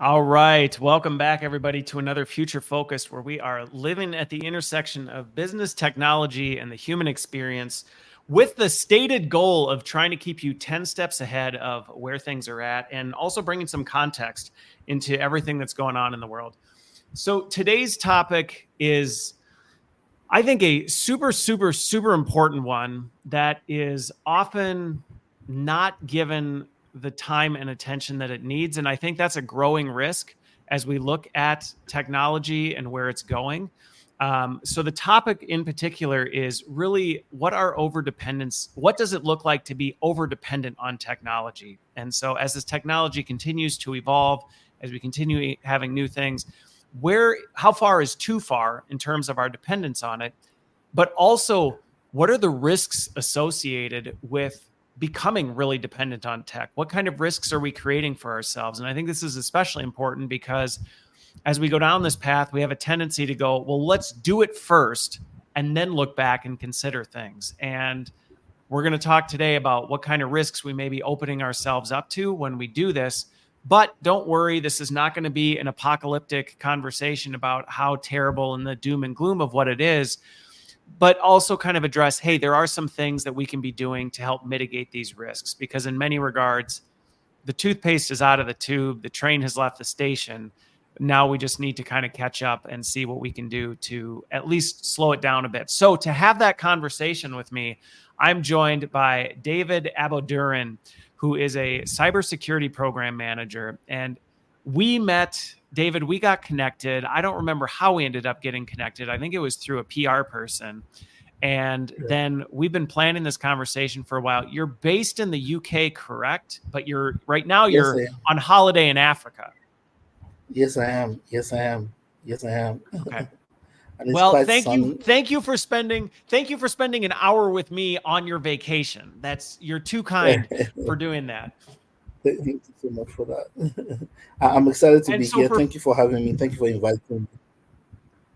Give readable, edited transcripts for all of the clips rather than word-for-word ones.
All right. Welcome back, everybody, to another Future Focused, where we are living at the intersection of business technology and the human experience with the stated goal of trying to keep you 10 steps ahead of where things are at and also bringing some context into everything that's going on in the world. So today's topic is, I think, a super important one that is often not given the time and attention that it needs. And I think that's a growing risk as we look at technology and where it's going. So the topic in particular is really, what are overdependence? What does it look like to be overdependent on technology? And so as this technology continues to evolve, as we continue having new things, how far is too far in terms of our dependence on it? But also, what are the risks associated with becoming really dependent on tech? What kind of risks are we creating for ourselves? And I think this is especially important because as we go down this path, we have a tendency to go, well, let's do it first and then look back and consider things. And we're going to talk today about what kind of risks we may be opening ourselves up to when we do this. But don't worry, this is not going to be an apocalyptic conversation about how terrible and the doom and gloom of what it is, but also kind of address, hey, there are some things that we can be doing to help mitigate these risks, because in many regards, the toothpaste is out of the tube, the train has left the station. Now we just need to kind of catch up and see what we can do to at least slow it down a bit. So to have that conversation with me, I'm joined by David Abodunrin, who is a cybersecurity program manager. And we met, David, we got connected. I don't remember how we ended up getting connected. I think it was through a PR person. And then we've been planning this conversation for a while. You're based in the UK, correct? But right now you're on holiday in Africa. Yes, I am. Yes, I am. Yes, I am. Okay. Well, thank you for spending an hour with me on your vacation. You're too kind for doing that. Thank you so much for that. I'm excited to be here. Thank you for having me. Thank you for inviting me.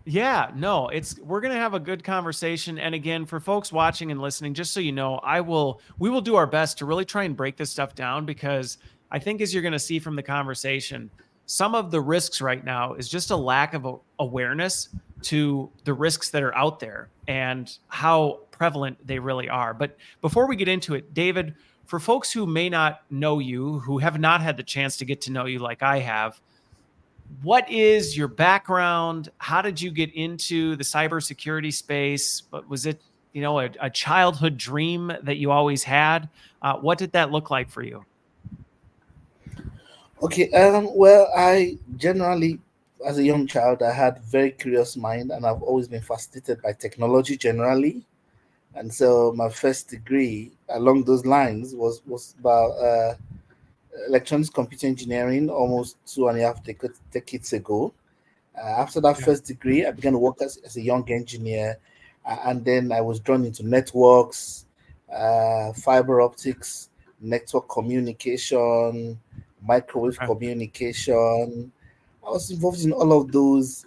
Yeah, no, we're going to have a good conversation. And again, for folks watching and listening, just so you know, we will do our best to really try and break this stuff down, because I think, as you're going to see from the conversation, some of the risks right now is just a lack of awareness to the risks that are out there and how prevalent they really are. But before we get into it, David, for folks who may not know you, who have not had the chance to get to know you like I have, what is your background? How did you get into the cybersecurity space? But was it, a childhood dream that you always had? What did that look like for you? Okay. Well, I generally, as a young child, I had very curious mind, and I've always been fascinated by technology generally. And so my first degree along those lines was about electronics computer engineering almost 2.5 decades ago. After that first degree, I began to work as a young engineer, and then I was drawn into networks, fiber optics, network communication, microwave communication. I was involved in all of those.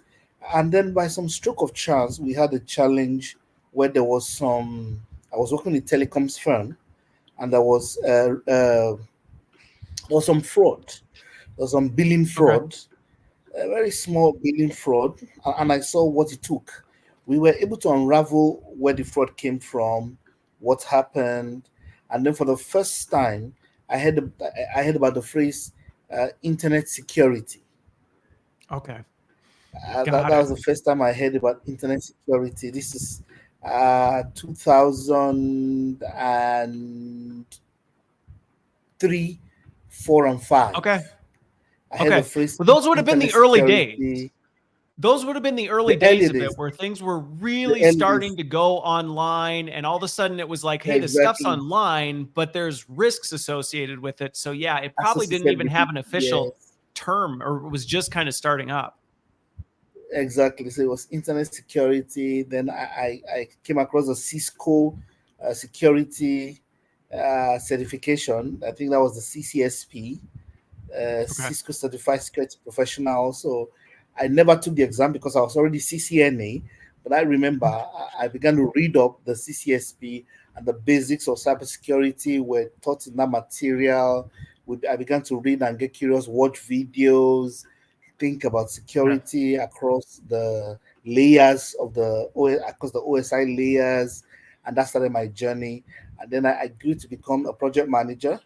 And then by some stroke of chance, we had a challenge where I was working in a telecoms firm, and there was some fraud. There was some billing fraud, a very small billing fraud, and I saw what it took. We were able to unravel where the fraud came from, what happened, and then for the first time, I heard about the phrase internet security. Okay. That was the first time I heard about internet security. This is 2003, 4, and 5. Okay. I heard the phrase. Well, those would have been the early days. Those would have been the early days of it, where things were really starting to go online, and all of a sudden it was like, hey, the stuff's online, but there's risks associated with it. So yeah, it probably didn't even have an official term, or it was just kind of starting up. Exactly. So it was internet security. Then I came across a Cisco security certification. I think that was the CCSP, Cisco Certified Security Professional. So I never took the exam because I was already CCNA. But I remember I began to read up the CCSP, and the basics of cybersecurity were taught in that material. I began to read and get curious, watch videos, think about security across the layers of across the OSI layers, and that started my journey. And then I grew to become a project manager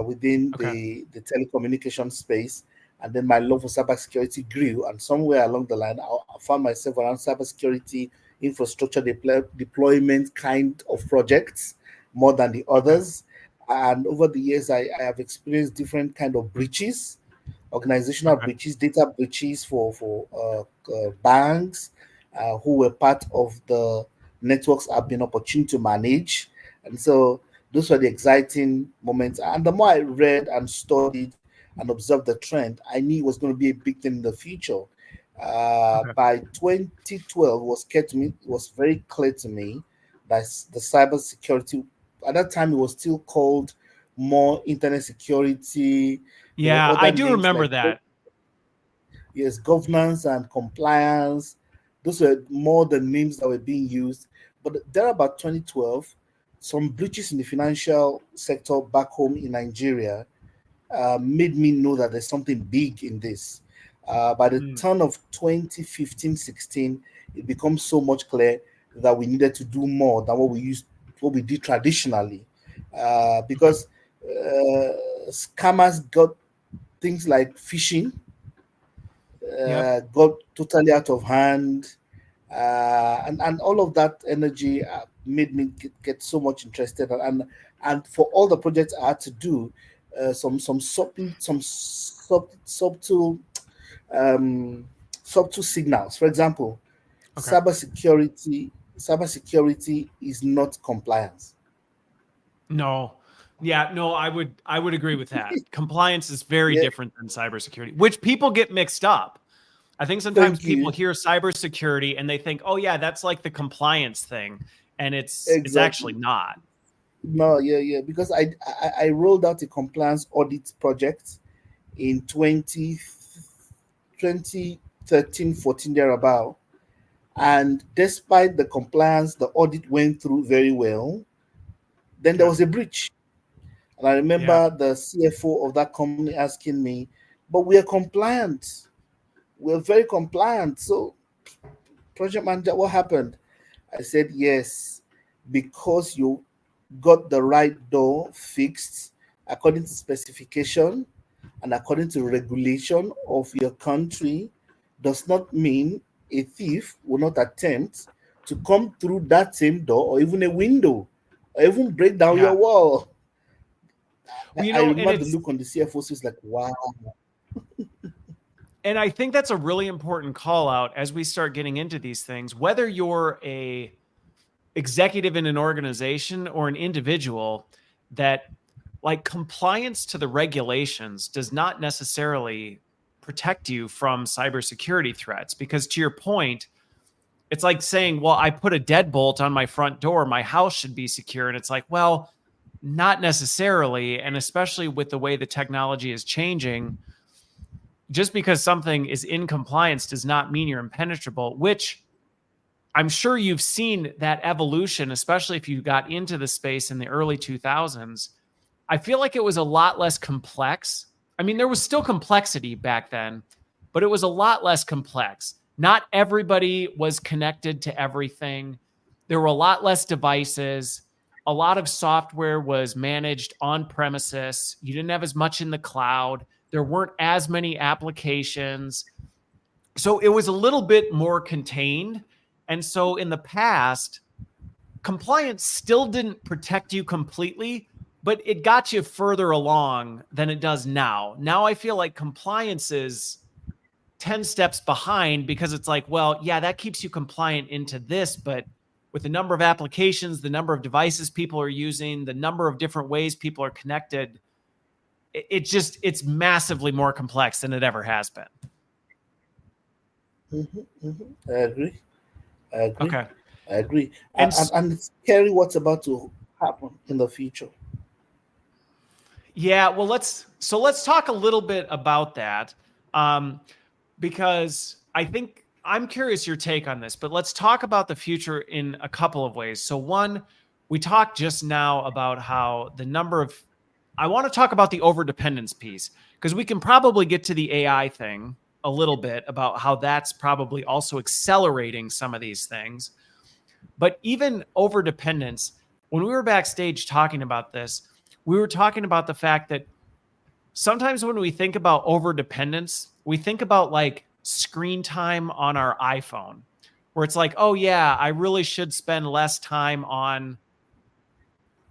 within Okay. the telecommunication space. And then my love for cybersecurity grew. And somewhere along the line, I found myself around cybersecurity infrastructure deployment kind of projects more than the Okay. others. And over the years, I have experienced different kind of breaches, organizational Okay. breaches, data breaches for banks who were part of the networks I've been opportune to manage. And so those were the exciting moments. And the more I read and studied and observed the trend, I knew it was going to be a big thing in the future. Okay. By 2012, it was very clear to me that the cybersecurity at that time it was still called more internet security. There were Yeah, I other do names remember like that. yes, governance and compliance. Those were more the names that were being used. But there about 2012, some breaches in the financial sector back home in Nigeria made me know that there's something big in this. By the Mm, turn of 2015-16, it becomes so much clear that we needed to do more than what we did traditionally, okay. because scammers got things like phishing Yep. got totally out of hand, and all of that energy made me get so much interested, and for all the projects I had to do, subtle um, subtle signals. For example, Okay. cybersecurity is not compliance. No. Yeah, no, I would agree with that. Compliance is very Yeah, different than cybersecurity, which people get mixed up. I think sometimes thank people you. hear cybersecurity and they think, "Oh yeah, that's like the compliance thing." And it's actually Exactly. not. No, yeah, because I rolled out a compliance audit project in 2013, 14 thereabout. And despite the compliance, the audit went through very well. Then there Okay. was a breach. And I Yeah. remember the CFO of that company asking me, but we are compliant. We're very compliant. So, project manager, what happened? I said, yes, because you got the right door fixed according to specification and according to regulation of your country does not mean a thief will not attempt to come through that same door or even a window or even break down your Yeah. wall. Well, I and remember the it's look on the CFO's face like, wow. and I think that's a really important call out as we start getting into these things, whether you're a executive in an organization or an individual, that like compliance to the regulations does not necessarily protect you from cybersecurity threats. Because to your point, it's like saying, well, I put a deadbolt on my front door, my house should be secure. And it's like, well, not necessarily. And especially with the way the technology is changing, just because something is in compliance does not mean you're impenetrable, which I'm sure you've seen that evolution, especially if you got into the space in the early 2000s. I feel like it was a lot less complex. I mean, there was still complexity back then, but it was a lot less complex. Not everybody was connected to everything. There were a lot less devices. A lot of software was managed on premises. You didn't have as much in the cloud. There weren't as many applications. So it was a little bit more contained. And so in the past, compliance still didn't protect you completely, but it got you further along than it does now. Now I feel like compliance is 10 steps behind because it's like, well, yeah, that keeps you compliant into this, but with the number of applications, the number of devices people are using, the number of different ways people are connected, it's massively more complex than it ever has been. I agree. I agree. Okay. I agree. And And it's scary what's about to happen in the future. yeah, well, let's talk a little bit about that, um, because I think I'm curious your take on this. But let's talk about the future in a couple of ways. So one, we talked just now about how the number of I want to talk about the overdependence piece because we can probably get to the AI thing a little bit about how that's probably also accelerating some of these things. But even over dependence, when we were backstage talking about this, we were talking about the fact that sometimes when we think about over dependence, we think about like screen time on our iPhone, where it's like, oh yeah, I really should spend less time on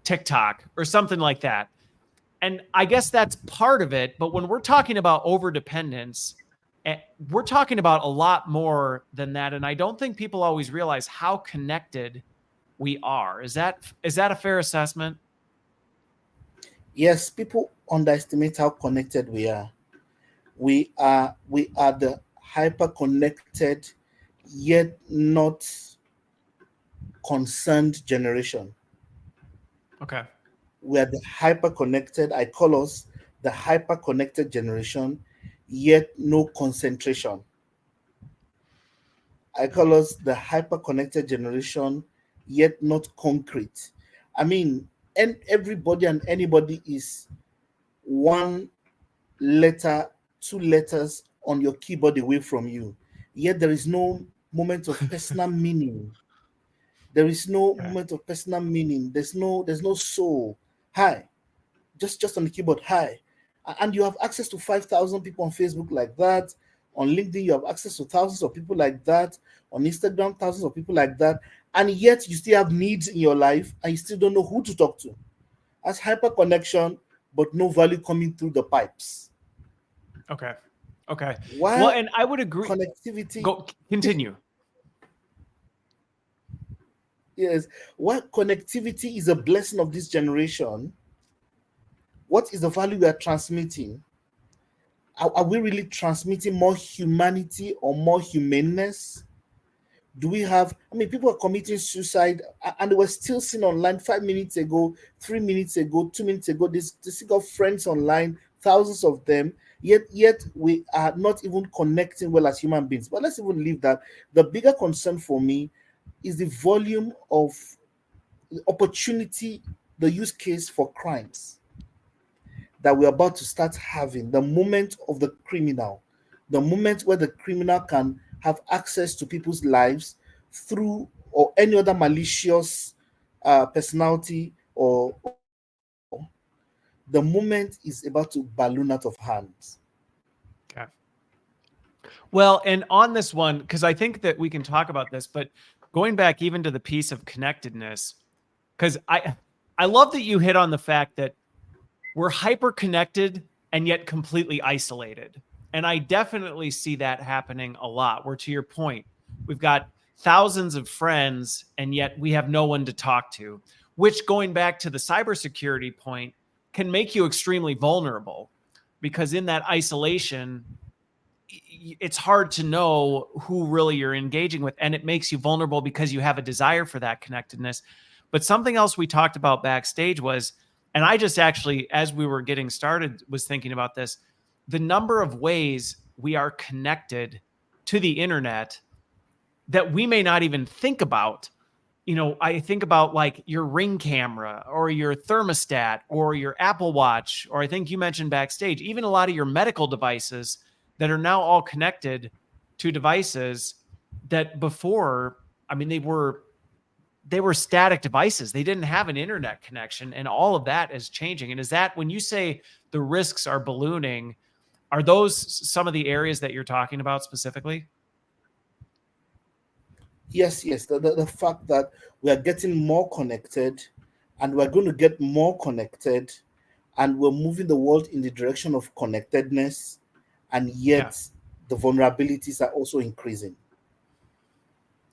TikTok or something like that. And I guess that's part of it. But when we're talking about over dependence, we're talking about a lot more than that. And I don't think people always realize how connected we are. Is that a fair assessment? Yes, people underestimate how connected we are. We are the hyper connected yet not concerned generation. Okay. We are the hyper connected. I call us the hyper connected generation, yet no concentration. I call us the hyper connected generation, yet not concrete. I mean, and everybody and anybody is one letter, two letters on your keyboard away from you. Yet there is no moment of personal meaning. There is no Okay. moment of personal meaning. There's no soul. Hi, just on the keyboard. Hi, and you have access to 5,000 people on Facebook like that. On LinkedIn, you have access to thousands of people like that. On Instagram, thousands of people like that. And yet you still have needs in your life, and you still don't know who to talk to. That's hyper connection, but no value coming through the pipes. Okay. Okay. Well, While and I would agree. connectivity, Go continue. yes, while connectivity is a blessing of this generation, what is the value we are transmitting? Are we really transmitting more humanity or more humaneness? Do we have, I mean, people are committing suicide and they were still seen online 5 minutes ago, 3 minutes ago, 2 minutes ago. They still got friends online, thousands of them. Yet we are not even connecting well as human beings. But let's even leave that. The bigger concern for me is the volume of the opportunity, the use case for crimes that we're about to start having. The moment of the criminal, the moment where the criminal can have access to people's lives through or any other malicious personality, or the moment is about to balloon out of hands. Okay. Well, and on this one, because I think that we can talk about this, but going back even to the piece of connectedness, because I love that you hit on the fact that we're hyper connected and yet completely isolated. And I definitely see that happening a lot, where to your point, we've got thousands of friends and yet we have no one to talk to, which, going back to the cybersecurity point, can make you extremely vulnerable, because in that isolation, it's hard to know who really you're engaging with, and it makes you vulnerable because you have a desire for that connectedness. But something else we talked about backstage was, and I just actually, as we were getting started, was thinking about this, the number of ways we are connected to the internet that we may not even think about. I think about like your Ring camera or your thermostat or your Apple Watch, or I think you mentioned backstage, even a lot of your medical devices that are now all connected to devices that before, I mean, they were static devices. They didn't have an internet connection, and all of that is changing. And is that, when you say the risks are ballooning, are those some of the areas that you're talking about specifically? Yes. The fact that we are getting more connected and we're going to get more connected and we're moving the world in the direction of connectedness, and Yeah. yet the vulnerabilities are also increasing.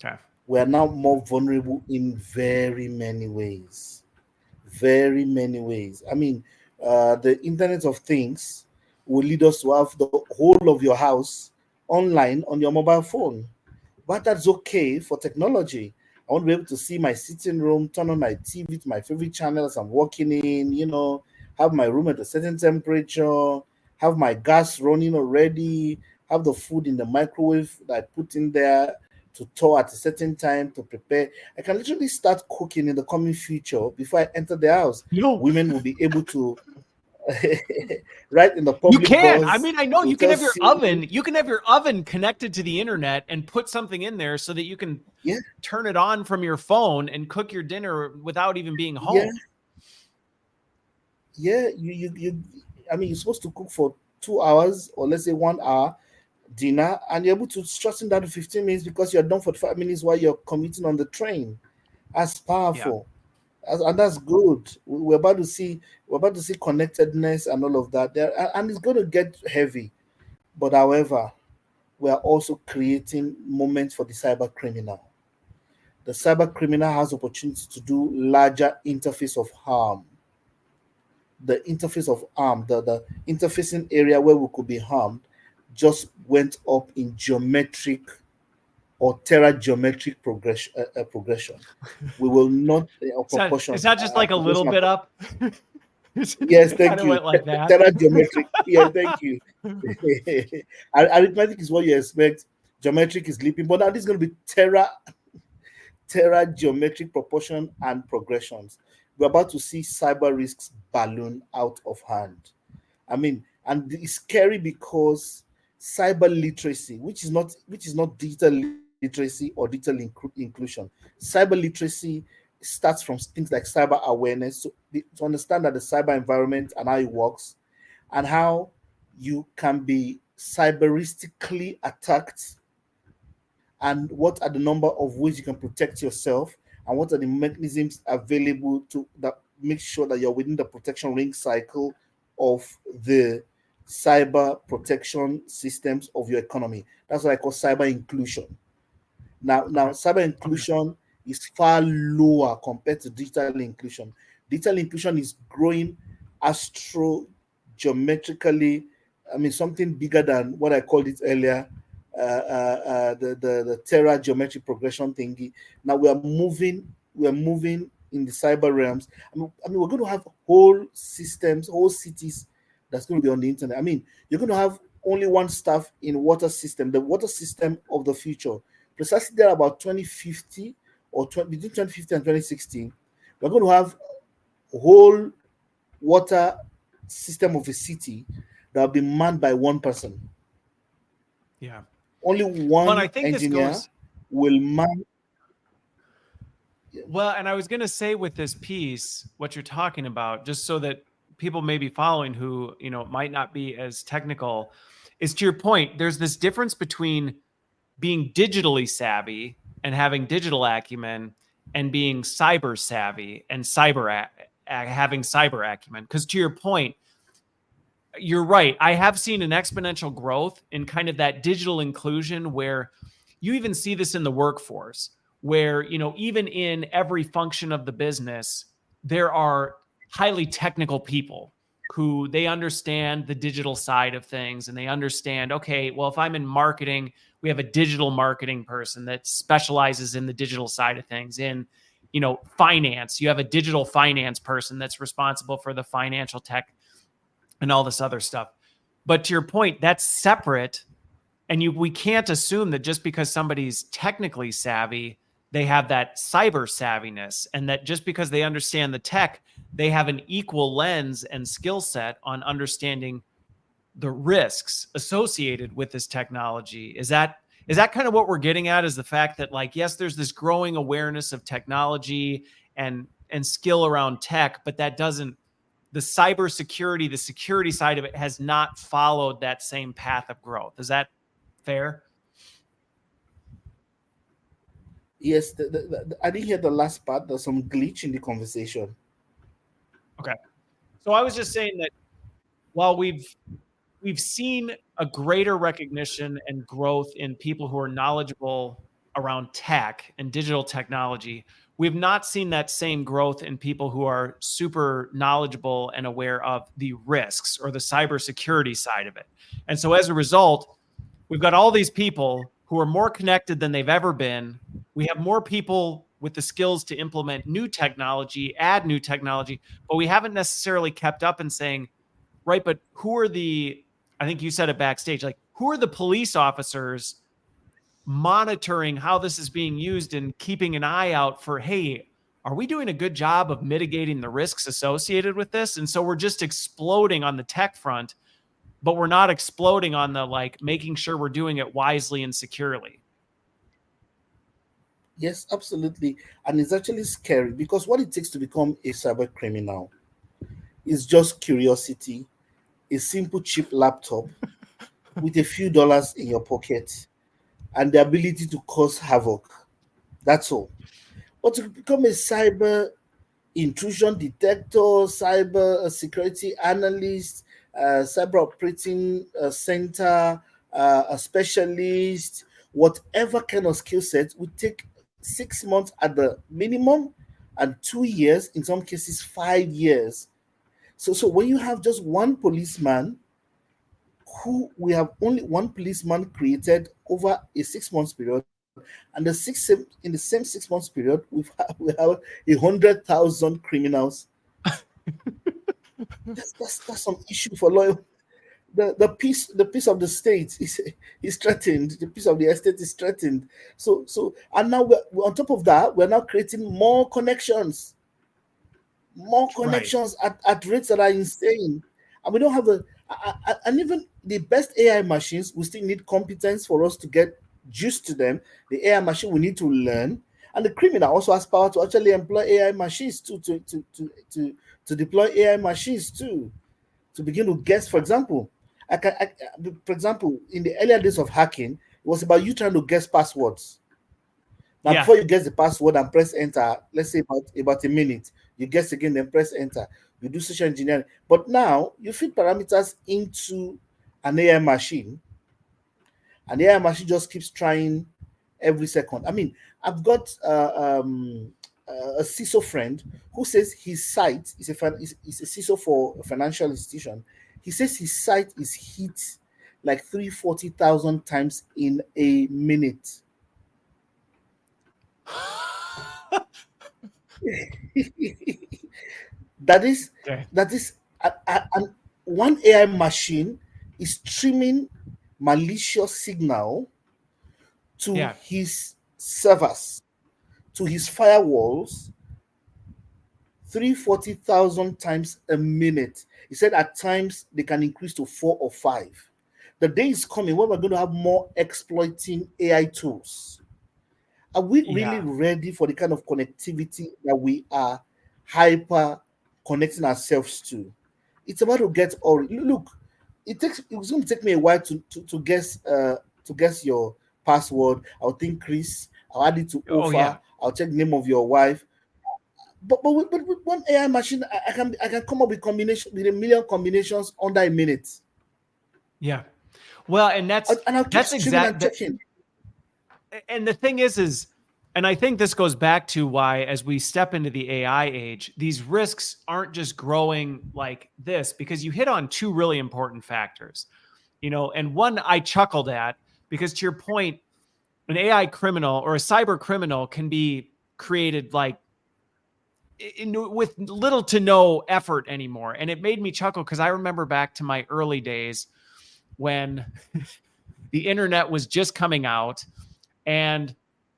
Okay. We are now more vulnerable in very many ways. Very many ways. I mean, the Internet of Things will lead us to have the whole of your house online on your mobile phone. But that's okay for technology. I want to be able to see my sitting room, turn on my TV to my favorite channels I'm working in, have my room at a certain temperature, have my gas running already, have the food in the microwave that I put in there to thaw at a certain time to prepare. I can literally start cooking in the coming future before I enter the house. No. Women will be able to. right in the You public can. I bus. mean, I know They'll you can have just your see oven. you. You can have your oven connected to the internet and put something in there so that you can Yeah, turn it on from your phone and cook your dinner without even being yeah, home. yeah. I mean, you're supposed to cook for 2 hours or let's say 1 hour dinner, and you're able to shorten that to 15 minutes because you're done for 5 minutes while you're commuting on the train. That's Yeah. powerful. And that's good. We're about to see connectedness and all of that there, and it's going to get heavy. But however, we are also creating moments for the cyber criminal. The cyber criminal has opportunity to do larger interface of harm. The interface of harm, the interfacing area where we could be harmed, just went up in geometric or terageometric progression. We will not It's proportions not just like a little proportional. bit up. Yes, It kind thank of you. went like that. Terageometric. Yeah, thank you. Arithmetic is what you expect. Geometric is leaping, but now this is going to be terageometric proportion and progressions. We're about to see cyber risks balloon out of hand. I mean, and it's scary because cyber literacy, which is not digital literacy or digital inclusion, cyber literacy starts from things like cyber awareness, to understand that the cyber environment and how it works, and how you can be cyberistically attacked, and what are the number of ways you can protect yourself, and what are the mechanisms available to that make sure that you're within the protection ring cycle of the cyber protection systems of your economy. That's what I call cyber inclusion. Now, Okay. cyber Okay. inclusion is far lower compared to digital inclusion. Digital inclusion is growing astro geometrically. I mean, something bigger than what I called it earlier, the Terra geometric progression thingy. Now we are moving in the cyber realms. I mean, we're going to have whole systems, whole cities that's going to be on the internet. I mean, you're going to have only one staff in water system, the water system of the future. Precisely there about 2050 or between 2050 and 2016, we're going to have a whole water system of a city that will be manned by one person. Yeah. Only Well, and I one think this engineer goes will man. well, and I was going to say with this piece, what you're talking about, just so that people may be following who, might not be as technical, is to your point, there's this difference between being digitally savvy and having digital acumen and being cyber savvy and having cyber acumen. Because to your point, you're right. I have seen an exponential growth in kind of that digital inclusion where you even see this in the workforce, where, even in every function of the business, there are highly technical people who they understand the digital side of things and they understand, okay, well, if I'm in marketing, we have a digital marketing person that specializes in the digital side of things. In, finance, you have a digital finance person that's responsible for the financial tech and all this other stuff. But to your point, that's separate. And we can't assume that just because somebody's technically savvy, they have that cyber savviness, and that just because they understand the tech, they have an equal lens and skill set on understanding the risks associated with this technology. Is that kind of what we're getting at? Is the fact that, like, yes, there's this growing awareness of technology and skill around tech, but that doesn't the cybersecurity, the security side of it has not followed that same path of growth. Is that fair? Yes, I didn't hear the last part. There's some glitch in the conversation. Okay. So I was just saying that while we've seen a greater recognition and growth in people who are knowledgeable around tech and digital technology, we've not seen that same growth in people who are super knowledgeable and aware of the risks or the cybersecurity side of it. And so as a result, we've got all these people who are more connected than they've ever been. We have more people with the skills to implement new technology, add new technology, but we haven't necessarily kept up in saying, right, but who are I think you said it backstage, like, who are the police officers monitoring how this is being used and keeping an eye out for, hey, are we doing a good job of mitigating the risks associated with this? And so we're just exploding on the tech front, but we're not exploding on the like making sure we're doing it wisely and securely. Yes, absolutely. And it's actually scary because what it takes to become a cyber criminal is just curiosity, a simple cheap laptop with a few dollars in your pocket, and the ability to cause havoc. That's all. But to become a cyber intrusion detector, cyber security analyst, cyber operating center, a specialist, whatever kind of skill set would take 6 months at the minimum and 2 years, in some cases 5 years. So when you have just one policeman, who we have only one policeman created over a 6 months period, and in the same 6 months period, we have 100,000 criminals. That's some issue for law. The peace of the state is threatened. The peace of the estate is threatened. And now we're on top of that, we're now creating more Right. connections at rates that are insane. And we don't have and even the best AI machines, we still need competence for us to get used to them. The AI machine we need to learn. And the criminal also has power to actually employ AI machines too, to deploy AI machines too, to begin to guess. For example, for example, in the earlier days of hacking, it was about you trying to guess passwords. Now, Yeah. before you guess the password and press enter, let's say about a minute, you guess again, then press enter. You do social engineering. But now you feed parameters into an AI machine, and the AI machine just keeps trying every second. I mean, I've got a CISO friend who says his site is a CISO for a financial institution. He says his site is hit like 340,000 times in a minute. that is Okay. that is and one AI machine is streaming malicious signal to Yeah. his servers, to his firewalls, 340,000 times a minute. He said at times they can increase to 4 or 5. The day is coming when we're going to have more exploiting AI tools. Are we really Yeah. ready for the kind of connectivity that we are hyper connecting ourselves to? It's about to get all. Look, it's going to take me a while to guess your password. I'll think Chris. I'll add it to Oh yeah. Ofa. I'll check the name of your wife. But with one AI machine, I can come up with combination with a million combinations under a minute, Yeah. Well, and and I'll keep that's streaming and exact that, checking. and the thing is, and I think this goes back to why, as we step into the AI age, these risks aren't just growing like this, because you hit on two really important factors, and one I chuckled at, because to your point, an AI criminal or a cyber criminal can be created like with little to no effort anymore. And it made me chuckle because I remember back to my early days when the internet was just coming out, and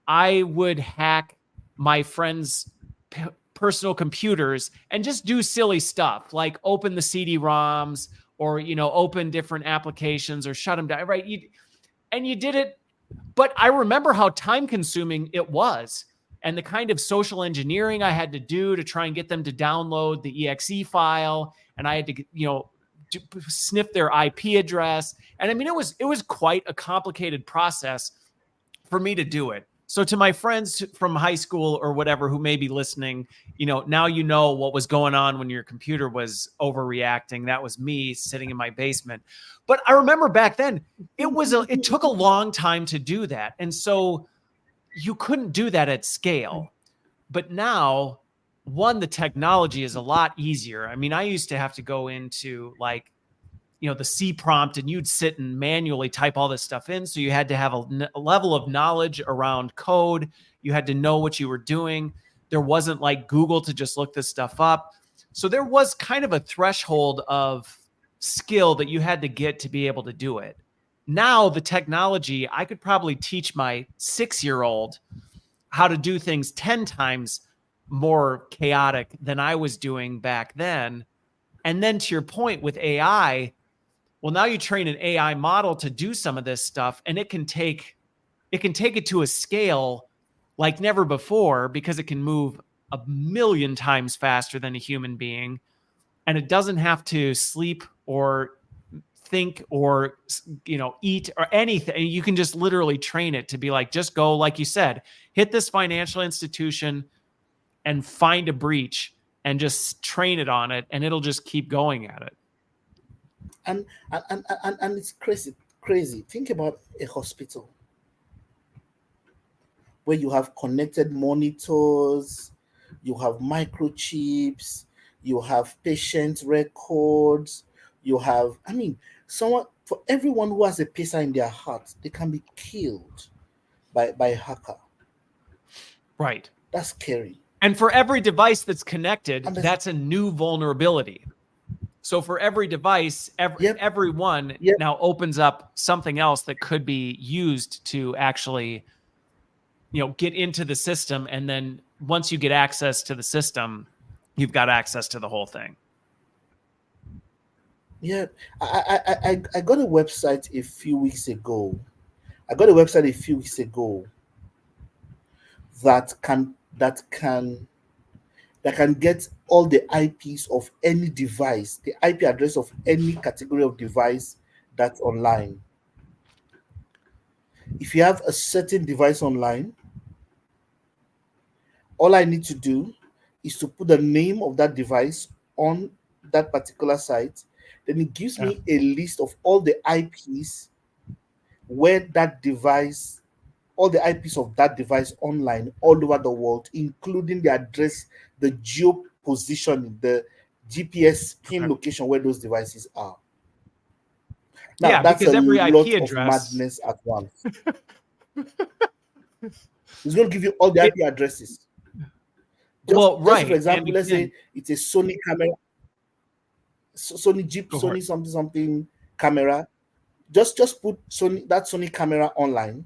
I would hack my friends' personal computers and just do silly stuff like open the CD-ROMs, or open different applications or shut them down. Right? And you did it, but I remember how time consuming it was, and the kind of social engineering I had to do to try and get them to download the exe file, and I had to sniff their IP address. And I mean, it was quite a complicated process for me to do it. So to my friends from high school or whatever who may be listening, now you know what was going on when your computer was overreacting. That was me sitting in my basement. But I remember back then it took a long time to do that. And so you couldn't do that at scale. But now, one, the technology is a lot easier. I mean, I used to have to go into like the C prompt, and you'd sit and manually type all this stuff in. So you had to have a level of knowledge around code. You had to know what you were doing. There wasn't like Google to just look this stuff up. So there was kind of a threshold of skill that you had to get to be able to do it. Now the technology, I could probably teach my 6-year-old how to do things 10 times more chaotic than I was doing back then. And then to your point with AI, well, now you train an AI model to do some of this stuff, and it can take it to a scale like never before, because it can move a million times faster than a human being, and it doesn't have to sleep or think or eat or anything. You can just literally train it to be like, just go, like you said, hit this financial institution and find a breach and just train it on it, and it'll just keep going at it. And it's crazy. Think about a hospital where you have connected monitors, you have microchips, you have patient records, you have, I mean, someone, for everyone who has a pizza in their heart, they can be killed by a hacker. Right. That's scary. And for every device that's connected, And that's a new vulnerability. So for every device, everyone now opens up something else that could be used to actually, get into the system. And then once you get access to the system, you've got access to the whole thing. Yeah, I got a website a few weeks ago. I got a website a few weeks ago that can get all the IPs of any device, the IP address of any category of device that's online. If you have a certain device online, all I need to do is to put the name of that device on that particular site. Then it gives me a list of all the IPs where that device, all the IPs of that device online all over the world, including the address, the geo positioning, the GPS pin location where those devices are. Now, that's because a every lot IP of address madness at once. It's going to give you all the IP addresses. Just for example, let's say it's a Sony camera, Sony Jeep, Sony something camera. Just put Sony camera online,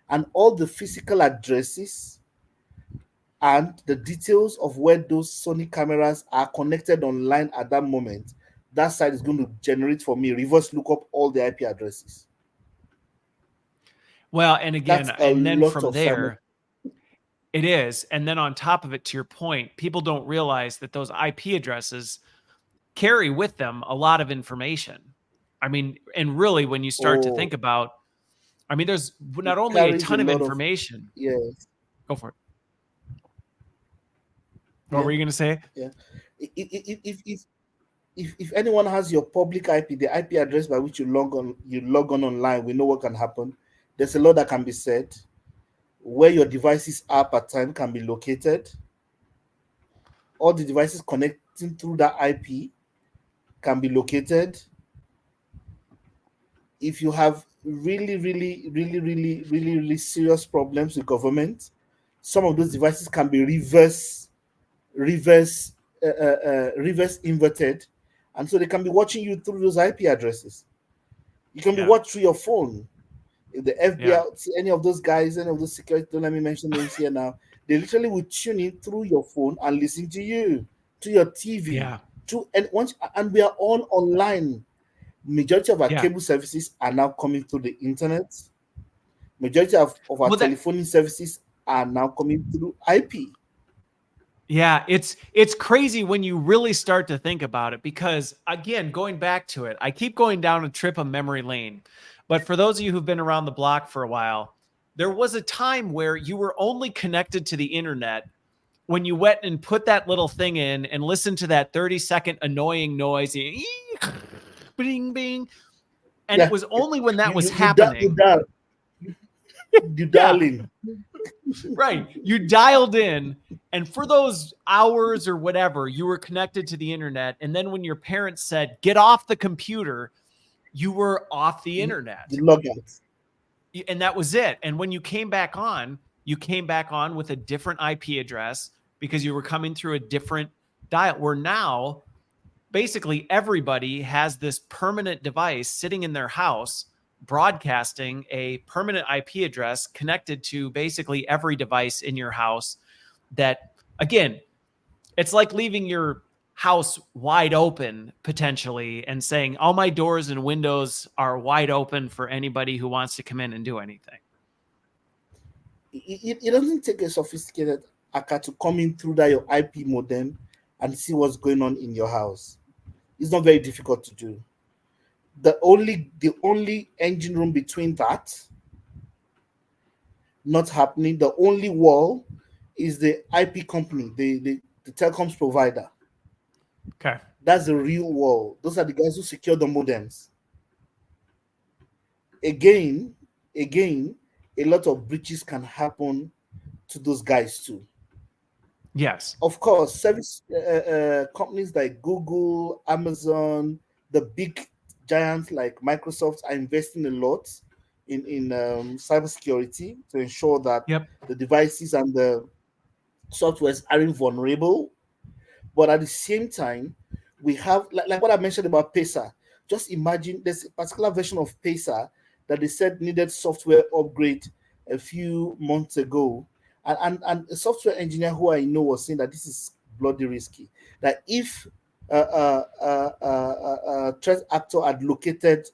and all the physical addresses and the details of where those Sony cameras are connected online at that moment. That site is going to generate for me, reverse look up all the IP addresses. Well, and again, and then from there, it is. And then on top of it, to your point, people don't realize that those IP addresses carry with them a lot of information. I mean, and really, when you start to think about, I mean, there's not only a ton of information. Yes. Go for it. What were you going to say? Yeah. If anyone has your public IP, the IP address by which you log on online, we know what can happen. There's a lot that can be said. Where your devices are per time can be located. All the devices connecting through that IP can be located. If you have really serious problems with government, some of those devices can be reverse inverted, and so they can be watching you through those IP addresses. You can be watched through your phone. If the FBI, any of those guys, any of those security, don't let me mention names here now, they literally will tune in through your phone and listen to you, to your TV, and we are all online. Majority of our cable services are now coming through the internet. Majority of our telephony services are now coming through IP. Yeah, it's crazy when you really start to think about it, because again, going back to it, I keep going down a trip of memory lane. But for those of you who've been around the block for a while, there was a time where you were only connected to the internet when you went and put that little thing in and listened to that 30-second annoying noise, bing, bing. And it was only when that was happening. You dialing. Right. You dialed in, and for those hours or whatever, you were connected to the internet. And then when your parents said, get off the computer, you were off the internet. The logout. And that was it. And when you came back on with a different IP address because you were coming through a different dial, where now basically everybody has this permanent device sitting in their house broadcasting a permanent IP address connected to basically every device in your house that again, it's like leaving your house wide open potentially and saying all my doors and windows are wide open for anybody who wants to come in and do anything. It doesn't take a sophisticated hacker to come in through that your IP modem and see what's going on in your house. It's not very difficult to do. The only engine room between that not happening, the only wall is the IP company, the telecoms provider. Okay. That's the real wall. Those are the guys who secure the modems. Again, again, a lot of breaches can happen to those guys too. Yes. Of course, service companies like Google, Amazon, the big giants like Microsoft are investing a lot in cybersecurity to ensure that Yep. the devices and the softwares aren't vulnerable. But at the same time, we have like what I mentioned about PESA. Just imagine there's a particular version of PESA that they said needed software upgrade a few months ago. And a software engineer who I know was saying that this is bloody risky. That if a threat actor had located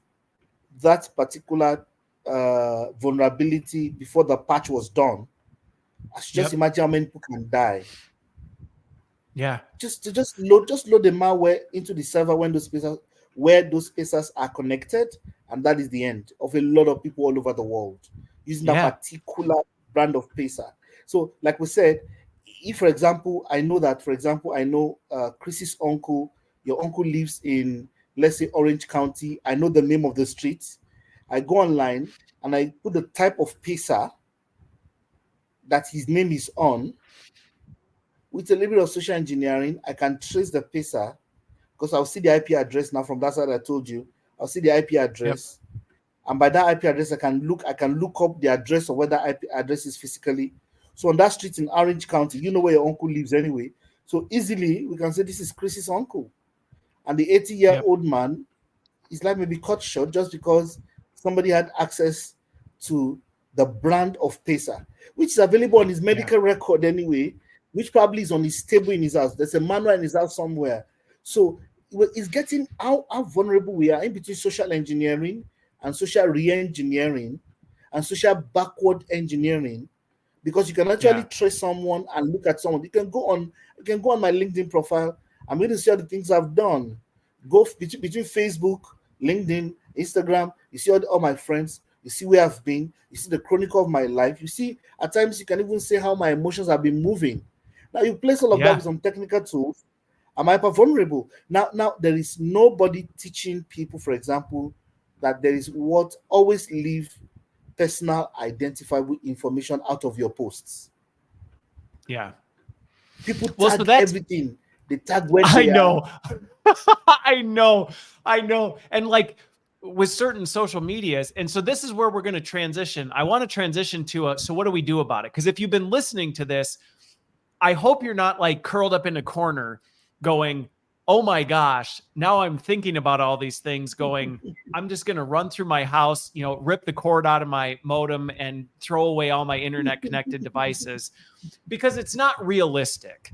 that particular vulnerability before the patch was done, I should just Yep. imagine how many people can die. Yeah. Just load the malware into the server when those spaces where those spaces are connected, and that is the end of a lot of people all over the world using that Yeah. particular brand of pacer. So, like we said, if for example, I know that, for example, I know Chris's uncle, your uncle lives in, let's say, Orange County. I know the name of the street. I go online and I put the type of pacer that his name is on. With a little bit of social engineering, I can trace the pacer because I'll see the IP address now from that side I told you. I'll see the IP Yep. address. And by that IP address, I can look up the address of where that IP address is physically. So on that street in Orange County, you know where your uncle lives anyway. So easily we can say this is Chris's uncle. And the 80-year-old Yep. old man, his life may be cut short just because somebody had access to the brand of Pacer, which is available on his Yeah. medical record anyway, which probably is on his table in his house. There's a manual in his house somewhere. So it's getting how vulnerable we are in between social engineering and social re-engineering and social backward engineering, because you can actually Yeah. trace someone and look at someone. You can go on my LinkedIn profile. I'm going to see all the things I've done. Between Facebook, LinkedIn, Instagram. You see all my friends. You see where I've been. You see the chronicle of my life. You see at times you can even say how my emotions have been moving. Now you place all of that Yeah. with some technical tools. I'm hyper vulnerable. Now there is nobody teaching people, for example, that there is what always leave personal identifiable information out of your posts. Yeah. People Well, so tag that's, everything. They tag where I they are. know. I know. I know. And like with certain social medias. And so this is where we're going to transition. I want to transition to so what do we do about it? Because if you've been listening to this, I hope you're not like curled up in a corner going, oh my gosh, now I'm thinking about all these things going, I'm just going to run through my house, rip the cord out of my modem and throw away all my internet connected devices, because it's not realistic.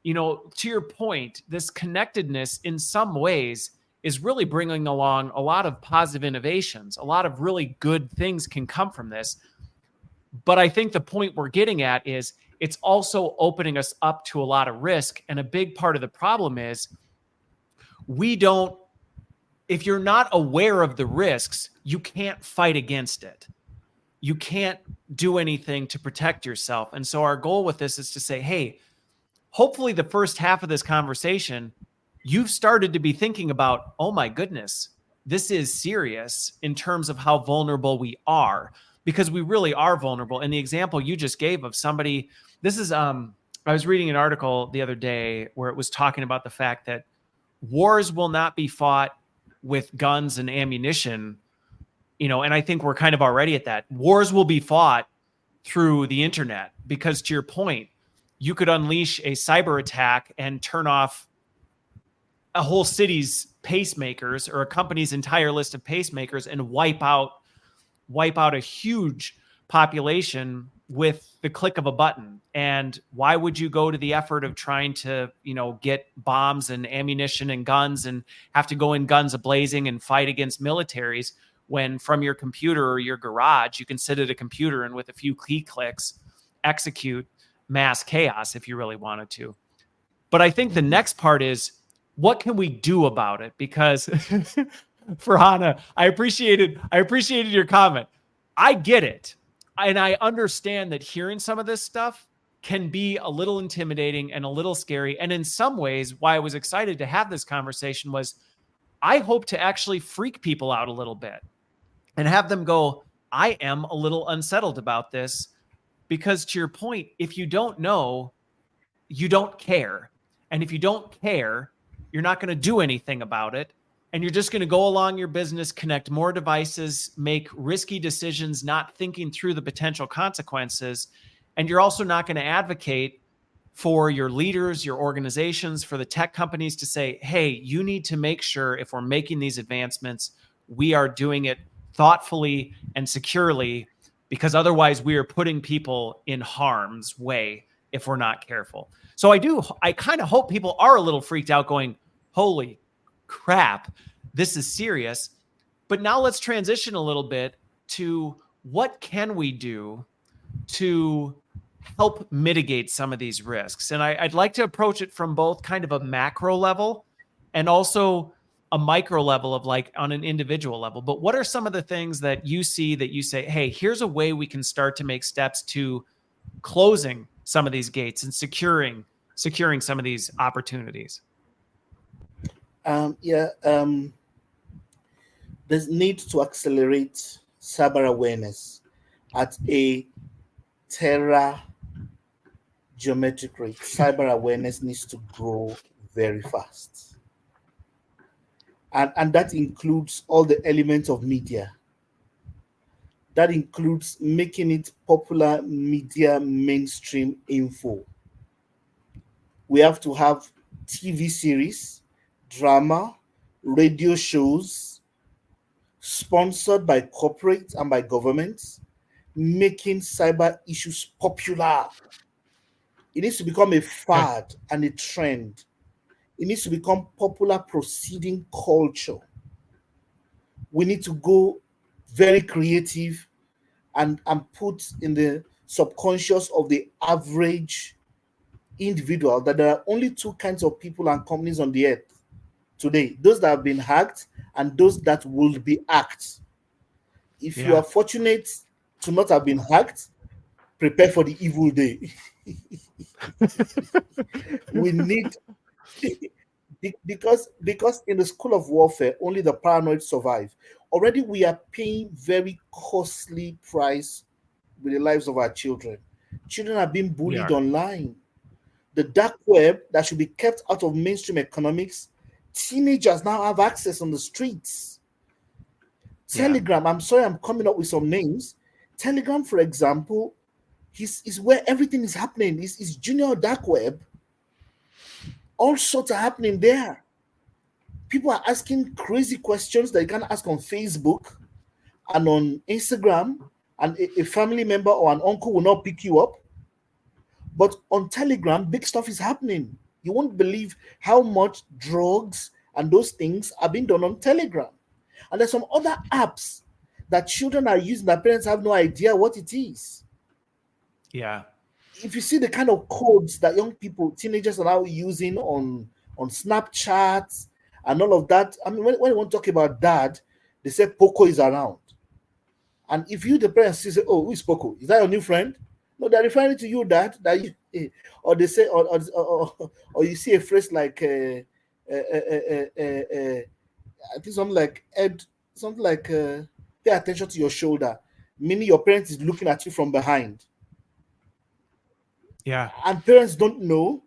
To your point, this connectedness in some ways is really bringing along a lot of positive innovations. A lot of really good things can come from this. But I think the point we're getting at is it's also opening us up to a lot of risk. And a big part of the problem is if you're not aware of the risks, you can't fight against it. You can't do anything to protect yourself. And so our goal with this is to say, hey, hopefully the first half of this conversation, you've started to be thinking about, oh my goodness, this is serious in terms of how vulnerable we are, because we really are vulnerable. And the example you just gave of somebody, I was reading an article the other day where it was talking about the fact that wars will not be fought with guns and ammunition, and I think we're kind of already at that. Wars will be fought through the internet, because to your point, you could unleash a cyber attack and turn off a whole city's pacemakers or a company's entire list of pacemakers and wipe out a huge population with the click of a button. And why would you go to the effort of trying to, get bombs and ammunition and guns and have to go in guns a-blazing and fight against militaries when from your computer or your garage, you can sit at a computer and with a few key clicks, execute mass chaos if you really wanted to. But I think the next part is, what can we do about it? Because Farhana, I appreciated your comment. I get it. And I understand that hearing some of this stuff can be a little intimidating and a little scary. And in some ways, why I was excited to have this conversation was I hope to actually freak people out a little bit and have them go, I am a little unsettled about this. Because to your point, if you don't know, you don't care. And if you don't care, you're not going to do anything about it. And you're just going to go along your business, connect more devices, make risky decisions, not thinking through the potential consequences. And you're also not going to advocate for your leaders, your organizations, for the tech companies to say, hey, you need to make sure if we're making these advancements, we are doing it thoughtfully and securely, because otherwise we are putting people in harm's way if we're not careful. So I kind of hope people are a little freaked out going, holy crap, this is serious. But now let's transition a little bit to what can we do to help mitigate some of these risks? And I'd like to approach it from both kind of a macro level and also a micro level of like on an individual level. But what are some of the things that you see that you say, hey, here's a way we can start to make steps to closing some of these gates and securing some of these opportunities? There's need to accelerate cyber awareness at a terra geometric rate. Cyber awareness needs to grow very fast. And that includes all the elements of media. That includes making it popular media mainstream info. We have to have TV series, drama, radio shows, sponsored by corporate and by governments, making cyber issues popular. It needs to become a fad and a trend. It needs to become popular proceeding culture. We need to go very creative and put in the subconscious of the average individual that there are only two kinds of people and companies on the earth today: those that have been hacked and those that will be hacked. If you are fortunate to not have been hacked, prepare for the evil day. We need because in the school of warfare, only the paranoid survive. Already we are paying very costly price with the lives of our children. Children are being bullied online. The dark web that should be kept out of mainstream economics, teenagers now have access on the streets. Telegram, I'm sorry, I'm coming up with some names. Telegram, for example, is where everything is happening. It's junior dark web. All sorts are happening there. People are asking crazy questions that you can ask on Facebook and on Instagram, and a family member or an uncle will not pick you up. But on Telegram, big stuff is happening. You won't believe how much drugs and those things are being done on Telegram. And there's some other apps that children are using that parents have no idea what it is. Yeah. If you see the kind of codes that young people, teenagers are now using on Snapchat and all of that, I mean, when you want to talk about dad, they say Poco is around. And if you, the parents, say, oh, who is Poco? Is that your new friend? No, they're referring to you, dad. That you, or they say, or you see a phrase like, I think something like, pay attention to your shoulder, meaning your parent is looking at you from behind. Yeah. And parents don't know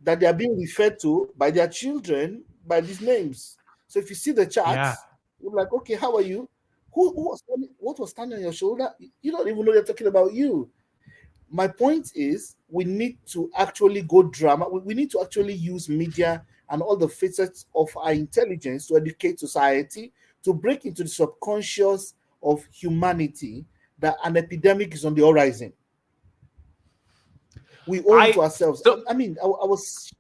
that they are being referred to by their children by these names. So if you see the charts, you're like, okay, how are you? What was standing on your shoulder? You don't even know they're talking about you. My point is, we need to actually go drama. We need to actually use media and all the facets of our intelligence to educate society, to break into the subconscious of humanity that an epidemic is on the horizon. We owe it to ourselves. So I mean, I was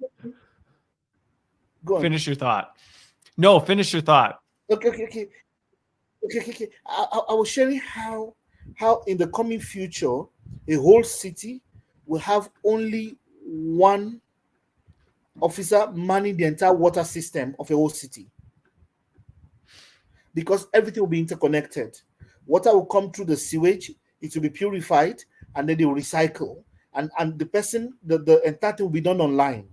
go on. finish your thought. No, finish your thought. Okay. I was sharing how in the coming future a whole city will have only one officer manning the entire water system of a whole city, because everything will be interconnected. Water will come through the sewage, it will be purified, and then they will recycle. And the entire thing will be done online.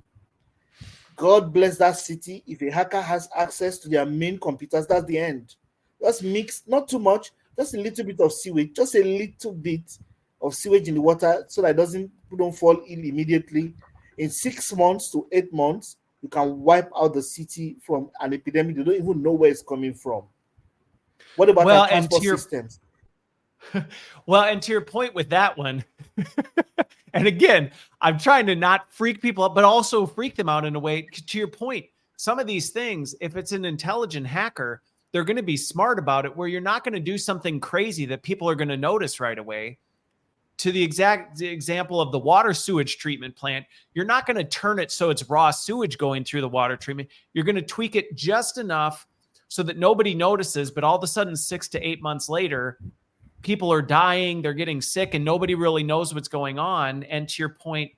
God bless that city. If a hacker has access to their main computers, that's the end. Just mix, not too much, just a little bit of sewage, just a little bit of sewage in the water so that it don't fall ill immediately. In 6 months to 8 months, you can wipe out the city from an epidemic. You don't even know where it's coming from. What about our transport systems? Well, and to your point with that one, and again, I'm trying to not freak people up, but also freak them out in a way. To your point, some of these things, if it's an intelligent hacker, they're going to be smart about it, where you're not going to do something crazy that people are going to notice right away. To the exact example of the water sewage treatment plant, you're not going to turn it so it's raw sewage going through the water treatment. You're going to tweak it just enough so that nobody notices, but all of a sudden 6 to 8 months later, people are dying, they're getting sick, and nobody really knows what's going on. And to your point,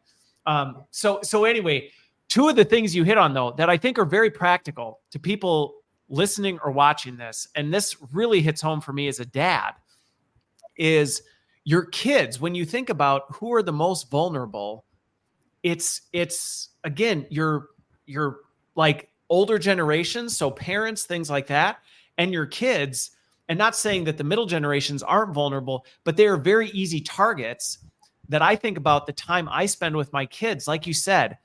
so anyway, two of the things you hit on, though, that I think are very practical to people listening or watching this, and this really hits home for me as a dad, is your kids. When you think about who are the most vulnerable, it's again, your like older generations, so parents, things like that, and your kids. And not saying that the middle generations aren't vulnerable, but they are very easy targets. That I think about the time I spend with my kids, like you said,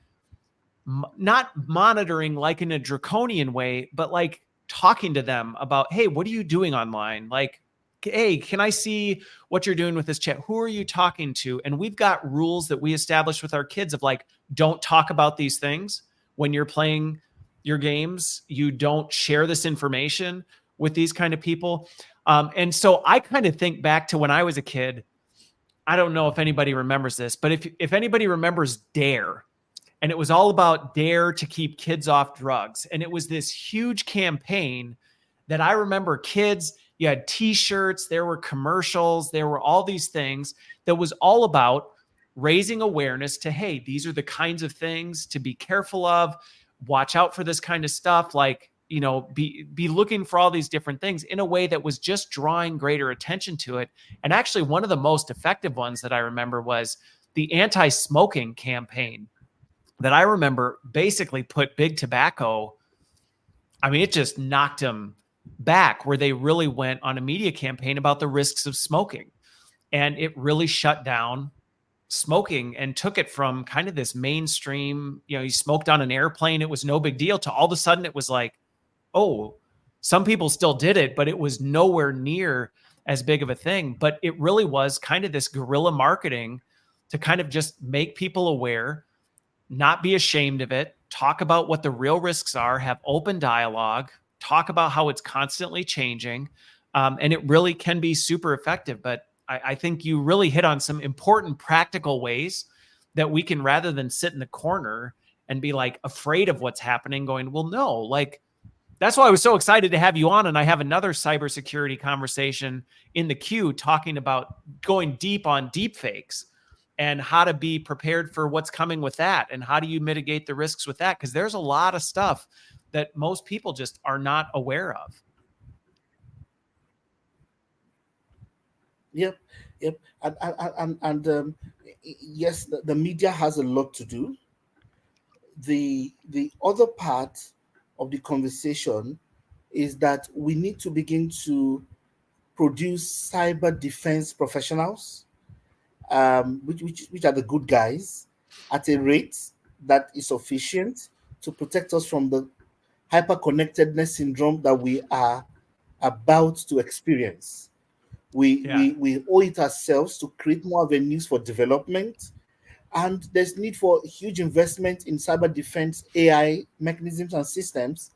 not monitoring like in a draconian way, but like talking to them about, hey, what are you doing online? Like, hey, can I see what you're doing with this chat? Who are you talking to? And we've got rules that we establish with our kids of like, don't talk about these things when you're playing your games. You don't share this information with these kind of people. And so I kind of think back to when I was a kid. I don't know if anybody remembers this, but if anybody remembers DARE, and it was all about DARE to keep kids off drugs. And it was this huge campaign that I remember kids, you had t-shirts, there were commercials, there were all these things that was all about raising awareness to, hey, these are the kinds of things to be careful of. Watch out for this kind of stuff. Like, you know, be looking for all these different things in a way that was just drawing greater attention to it. And actually, one of the most effective ones that I remember was the anti-smoking campaign that I remember basically put big tobacco. I mean, it just knocked them back, where they really went on a media campaign about the risks of smoking. And it really shut down smoking and took it from kind of this mainstream, you know, you smoked on an airplane, it was no big deal, to all of a sudden it was like, oh, some people still did it, but it was nowhere near as big of a thing. But it really was kind of this guerrilla marketing to kind of just make people aware, not be ashamed of it, talk about what the real risks are, have open dialogue, talk about how it's constantly changing. And it really can be super effective. But I think you really hit on some important practical ways that we can, rather than sit in the corner and be like afraid of what's happening, going, well, no, like, that's why I was so excited to have you on. And I have another cybersecurity conversation in the queue talking about going deep on deep fakes and how to be prepared for what's coming with that. And how do you mitigate the risks with that? Because there's a lot of stuff that most people just are not aware of. Yep. And yes, the media has a lot to do. The other part of the conversation is that we need to begin to produce cyber defense professionals, which are the good guys, at a rate that is sufficient to protect us from the hyper-connectedness syndrome that we are about to experience. We owe it ourselves to create more avenues for development, and there's need for huge investment in cyber defense AI mechanisms and systems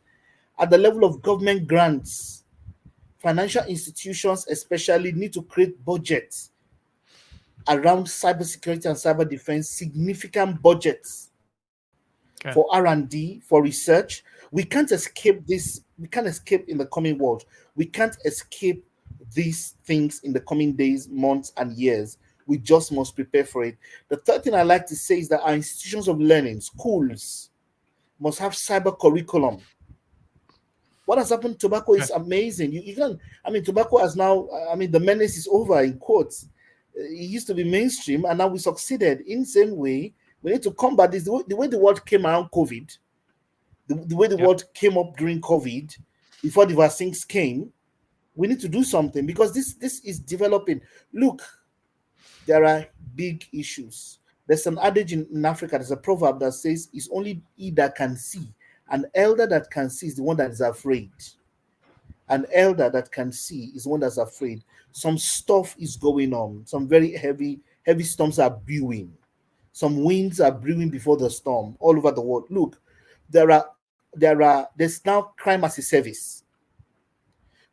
at the level of government grants. Financial institutions especially need to create budgets around cybersecurity and cyber defense, significant budgets for Okay. R&D, for research. We can't escape this. We can't escape in the coming world. We can't escape these things in the coming days, months, and years. We just must prepare for it. The third thing I like to say is that our institutions of learning, schools, must have cyber curriculum. What has happened to tobacco Okay. is amazing. You can, I mean, tobacco has now, I mean, the menace is over in quotes. It used to be mainstream, and now we succeeded. In the same way, we need to combat this. The way the world came around COVID, the way the Yep. world came up during COVID, before the vaccines came, we need to do something because this is developing. Look, there are big issues. There's an adage in Africa, there's a proverb that says, it's only he that can see. An elder that can see is the one that is afraid. An elder that can see is one that's afraid. Some stuff is going on. Some very heavy storms are brewing. Some winds are brewing before the storm all over the world. Look, there's now crime as a service,